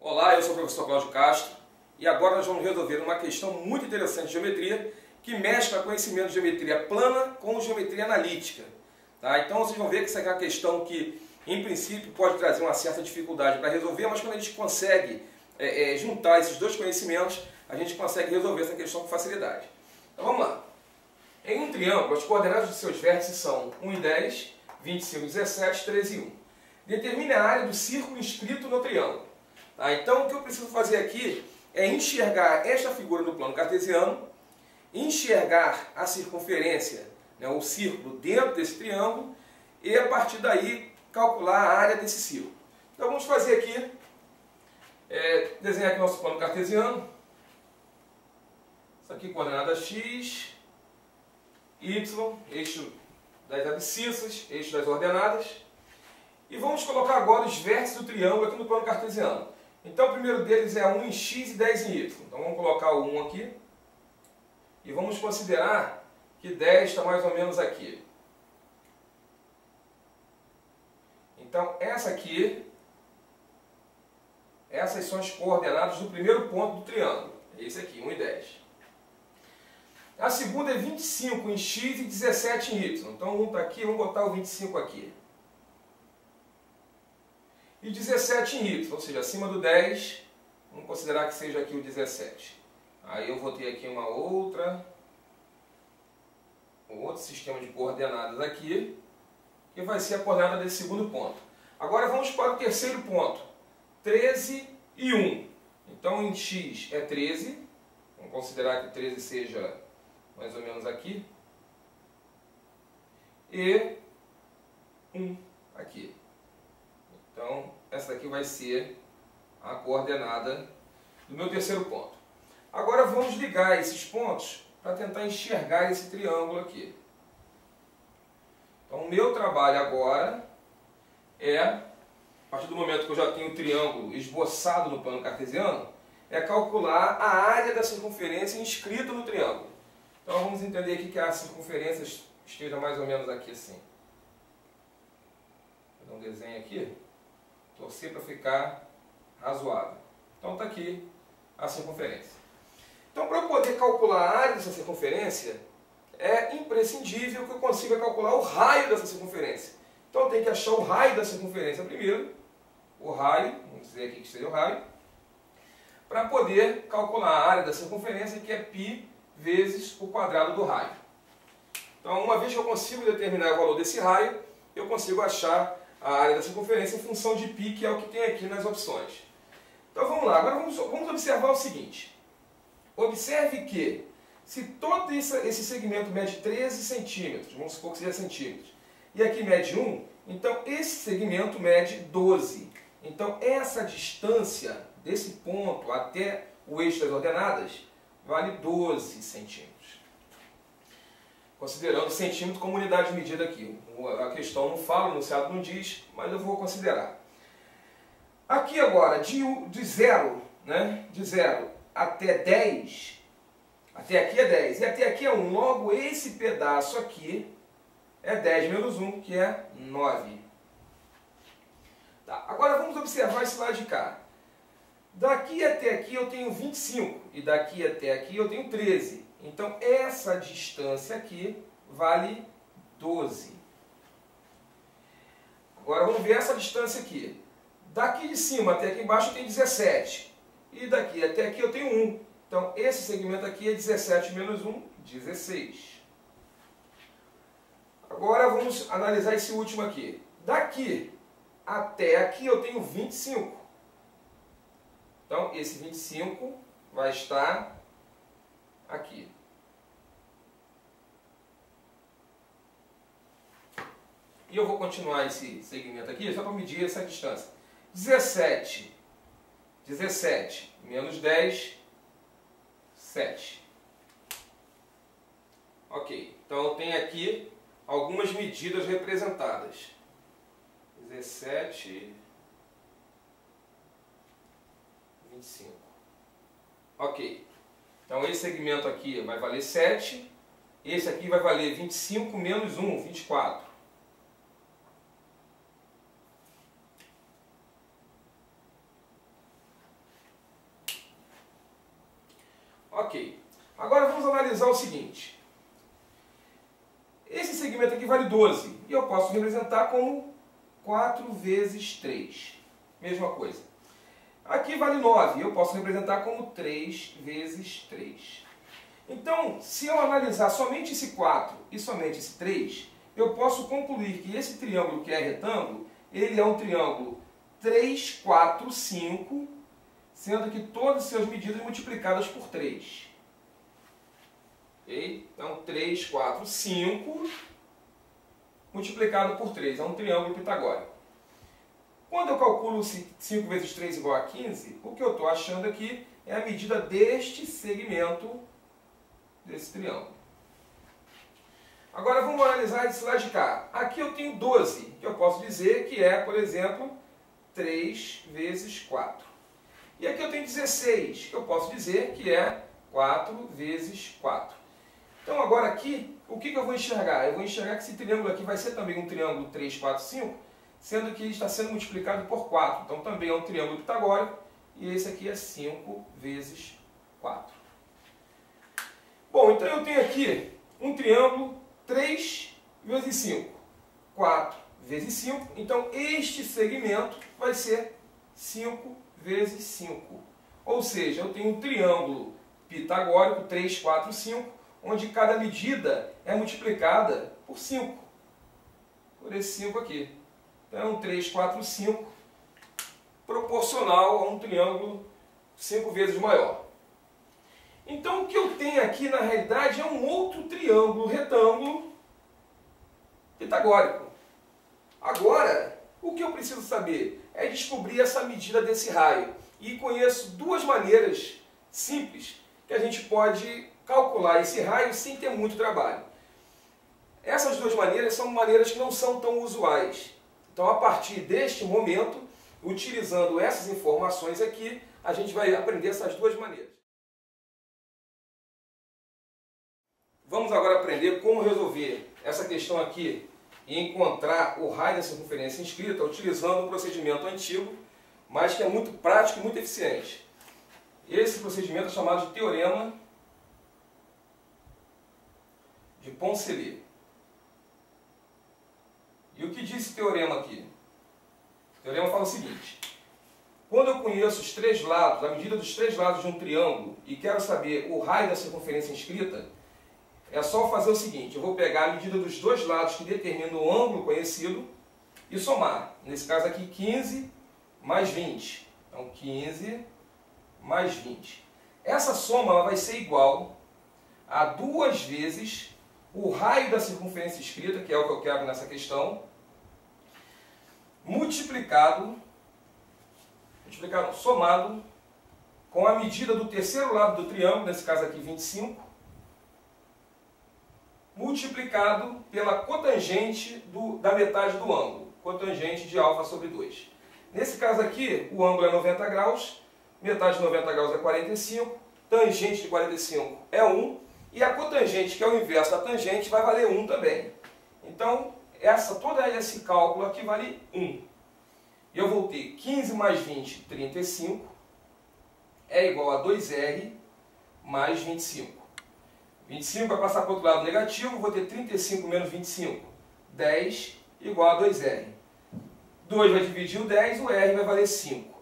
Olá, eu sou o professor Cláudio Castro e agora nós vamos resolver uma questão muito interessante de geometria que mescla conhecimento de geometria plana com geometria analítica. Tá? Então vocês vão ver que essa é uma questão que, em princípio, pode trazer uma certa dificuldade para resolver, mas quando a gente consegue juntar esses dois conhecimentos, a gente consegue resolver essa questão com facilidade. Então vamos lá. Em um triângulo, as coordenadas de seus vértices são 1 e 10, 25 e 17, 13 e 1. Determine a área do círculo inscrito no triângulo. Tá? Então o que eu preciso fazer aqui é enxergar esta figura no plano cartesiano, enxergar a circunferência, né, o círculo dentro desse triângulo e a partir daí calcular a área desse círculo. Então vamos fazer aqui, desenhar aqui nosso plano cartesiano. Isso aqui coordenada x, y, eixo das abscissas, eixo das ordenadas. E vamos colocar agora os vértices do triângulo aqui no plano cartesiano. Então o primeiro deles é 1 em x e 10 em y. Então vamos colocar o 1 aqui. E vamos considerar que 10 está mais ou menos aqui. Então essas são as coordenadas do primeiro ponto do triângulo. É esse aqui, 1 e 10. A segunda é 25 em x e 17 em y. Então 1 está aqui, vamos botar o 25 aqui. E 17 em y, ou seja, acima do 10, vamos considerar que seja aqui o 17. Aí eu vou ter aqui um outro sistema de coordenadas aqui, que vai ser a coordenada desse segundo ponto. Agora vamos para o terceiro ponto, 13 e 1. Então em x é 13, vamos considerar que 13 seja mais ou menos aqui, e 1 aqui. Então, essa daqui vai ser a coordenada do meu terceiro ponto. Agora vamos ligar esses pontos para tentar enxergar esse triângulo aqui. Então, o meu trabalho agora é, a partir do momento que eu já tenho o triângulo esboçado no plano cartesiano, é calcular a área da circunferência inscrita no triângulo. Então, vamos entender aqui que a circunferência esteja mais ou menos aqui assim. Vou dar um desenho aqui. Torcer para ficar razoável. Então está aqui a circunferência. Então para eu poder calcular a área dessa circunferência, é imprescindível que eu consiga calcular o raio dessa circunferência. Então eu tenho que achar o raio da circunferência primeiro, o raio, vamos dizer aqui que seja o raio, para poder calcular a área da circunferência, que é π vezes o quadrado do raio. Então uma vez que eu consigo determinar o valor desse raio, eu consigo achar a área da circunferência em função de π, que é o que tem aqui nas opções. Então vamos lá, agora vamos observar o seguinte. Observe que, se todo esse segmento mede 13 centímetros, vamos supor que seja centímetros, e aqui mede 1, então esse segmento mede 12. Então essa distância desse ponto até o eixo das ordenadas vale 12 centímetros. Considerando centímetro como unidade de medida aqui. A questão não fala, o enunciado não diz, mas eu vou considerar. Aqui agora, de 0 até 10, até aqui é 10 e até aqui é 1. Logo, esse pedaço aqui é 10 menos 1, que é 9. Tá, agora vamos observar esse lado de cá. Daqui até aqui eu tenho 25 e daqui até aqui eu tenho 13. Então, essa distância aqui vale 12. Agora, vamos ver essa distância aqui. Daqui de cima até aqui embaixo eu tenho 17. E daqui até aqui eu tenho 1. Então, esse segmento aqui é 17 menos 1, 16. Agora, vamos analisar esse último aqui. Daqui até aqui eu tenho 25. Então, esse 25 vai estar aqui. E eu vou continuar esse segmento aqui só para medir essa distância. 17 menos 10, 7. Ok, então eu tenho aqui algumas medidas representadas. 17, 25. Ok. Então esse segmento aqui vai valer 7, esse aqui vai valer 25 menos 1, 24. Agora vamos analisar o seguinte. Esse segmento aqui vale 12 e eu posso representar como 4 vezes 3. Mesma coisa. Aqui vale 9 e eu posso representar como 3 vezes 3. Então, se eu analisar somente esse 4 e somente esse 3, eu posso concluir que esse triângulo que é retângulo, ele é um triângulo 3, 4, 5, sendo que todas as suas medidas multiplicadas por 3. Okay? Então, 3, 4, 5 multiplicado por 3. É um triângulo pitagórico. Quando eu calculo 5 vezes 3 igual a 15, o que eu estou achando aqui é a medida deste segmento desse triângulo. Agora vamos analisar esse lado de cá. Aqui eu tenho 12, que eu posso dizer que é, por exemplo, 3 vezes 4. E aqui eu tenho 16, que eu posso dizer que é 4 vezes 4. Então agora aqui, o que eu vou enxergar? Eu vou enxergar que esse triângulo aqui vai ser também um triângulo 3, 4, 5, sendo que ele está sendo multiplicado por 4. Então também é um triângulo pitagórico, e esse aqui é 5 vezes 4. Bom, então eu tenho aqui um triângulo 3 vezes 5, 4 vezes 5. Então este segmento vai ser 5 vezes 5. Ou seja, eu tenho um triângulo pitagórico 3, 4, 5, onde cada medida é multiplicada por 5. Por esse 5 aqui. Então 3, 4, 5, proporcional a um triângulo 5 vezes maior. Então o que eu tenho aqui na realidade é um outro triângulo retângulo pitagórico. Agora, o que eu preciso saber é descobrir essa medida desse raio. E conheço duas maneiras simples que a gente pode calcular esse raio sem ter muito trabalho. Essas duas maneiras são maneiras que não são tão usuais. Então, a partir deste momento, utilizando essas informações aqui, a gente vai aprender essas duas maneiras. Vamos agora aprender como resolver essa questão aqui e encontrar o raio da circunferência inscrita utilizando um procedimento antigo, mas que é muito prático e muito eficiente. Esse procedimento é chamado de teorema de Poncelet. E o que diz esse teorema aqui? O teorema fala o seguinte: quando eu conheço os três lados, a medida dos três lados de um triângulo e quero saber o raio da circunferência inscrita, é só fazer o seguinte: eu vou pegar a medida dos dois lados que determinam o ângulo conhecido e somar. Nesse caso aqui, 15 mais 20. Então, 15 mais 20. Essa soma ela vai ser igual a 2 vezes o raio da circunferência inscrita, que é o que eu quero nessa questão, somado com a medida do terceiro lado do triângulo, nesse caso aqui 25, multiplicado pela cotangente da metade do ângulo, cotangente de alfa sobre 2. Nesse caso aqui, o ângulo é 90 graus, metade de 90 graus é 45, tangente de 45 é 1, e a cotangente, que é o inverso da tangente, vai valer 1 também. Então, todo esse cálculo aqui vale 1. E eu vou ter 15 mais 20, 35, é igual a 2R mais 25. 25 vai passar para o outro lado negativo, vou ter 35 menos 25, 10, igual a 2R. 2 vai dividir o 10, o R vai valer 5.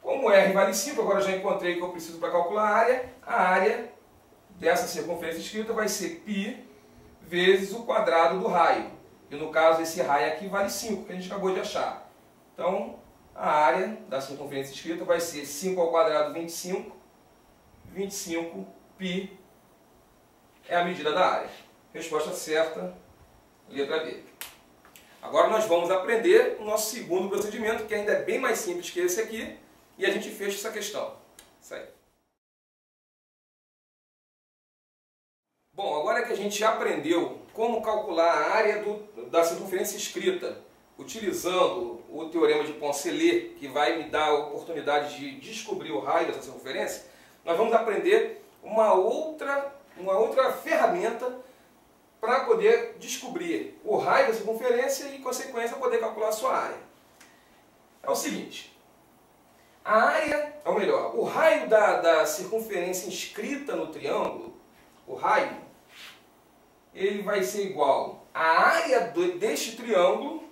Como o R vale 5, agora já encontrei o que eu preciso para calcular a área dessa circunferência inscrita vai ser π vezes o quadrado do raio. E no caso esse raio aqui vale 5, que a gente acabou de achar. Então a área da circunferência inscrita vai ser 5 ao quadrado 25, 25 π é a medida da área. Resposta certa, letra B. Agora nós vamos aprender o nosso segundo procedimento, que ainda é bem mais simples que esse aqui, e a gente fecha essa questão. Isso aí. Bom, agora que a gente aprendeu como calcular a área da circunferência inscrita, utilizando o teorema de Poncelet, que vai me dar a oportunidade de descobrir o raio dessa circunferência, nós vamos aprender uma outra ferramenta para poder descobrir o raio da circunferência e, em consequência, poder calcular a sua área. É o seguinte: A área, ou melhor, o raio da circunferência inscrita no triângulo, o raio, ele vai ser igual à área deste triângulo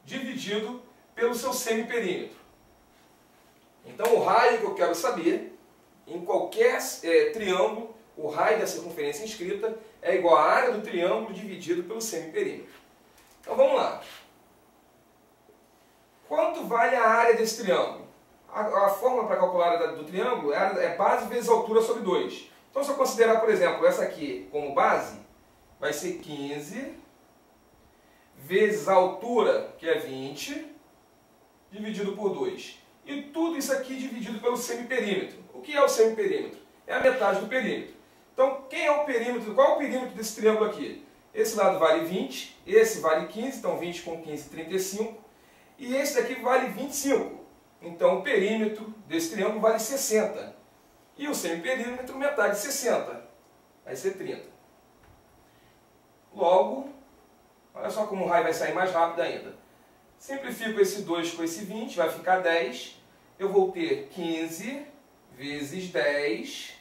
dividido pelo seu semiperímetro. Então o raio que eu quero saber, em qualquer triângulo, o raio da circunferência inscrita é igual à área do triângulo dividido pelo semiperímetro. Então vamos lá. Quanto vale a área desse triângulo? A fórmula para calcular a área do triângulo é base vezes altura sobre 2. Então se eu considerar, por exemplo, essa aqui como base, vai ser 15 vezes a altura, que é 20, dividido por 2. E tudo isso aqui dividido pelo semiperímetro. O que é o semiperímetro? É a metade do perímetro. Então, quem é o perímetro? Qual é o perímetro desse triângulo aqui? Esse lado vale 20, esse vale 15, então 20 com 15, 35. E esse daqui vale 25. Então, o perímetro desse triângulo vale 60. E o semiperímetro, metade de 60. Vai ser 30. Logo, olha só como o raio vai sair mais rápido ainda. Simplifico esse 2 com esse 20, vai ficar 10. Eu vou ter 15 vezes 10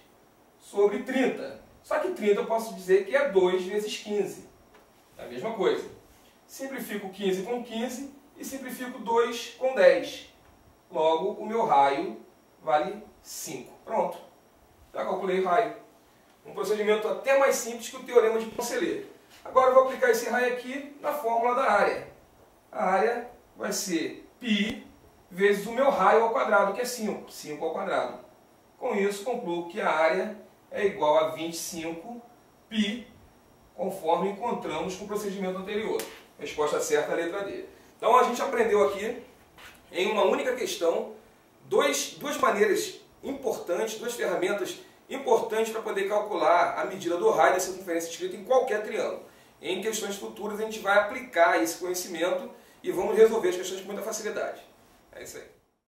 sobre 30. Só que 30 eu posso dizer que é 2 vezes 15. É a mesma coisa. Simplifico 15 com 15 e simplifico 2 com 10. Logo, o meu raio vale 5. Pronto. Já calculei o raio. Um procedimento até mais simples que o teorema de Poncelet. Agora eu vou aplicar esse raio aqui na fórmula da área. A área vai ser π vezes o meu raio ao quadrado, que é 5. 5 ao quadrado. Com isso, concluo que a área é igual a 25π, conforme encontramos com o procedimento anterior. Resposta certa, a letra D. Então a gente aprendeu aqui, em uma única questão, duas maneiras importantes, duas ferramentas importantes para poder calcular a medida do raio da circunferência inscrita em qualquer triângulo. Em questões futuras a gente vai aplicar esse conhecimento e vamos resolver as questões com muita facilidade. É isso aí.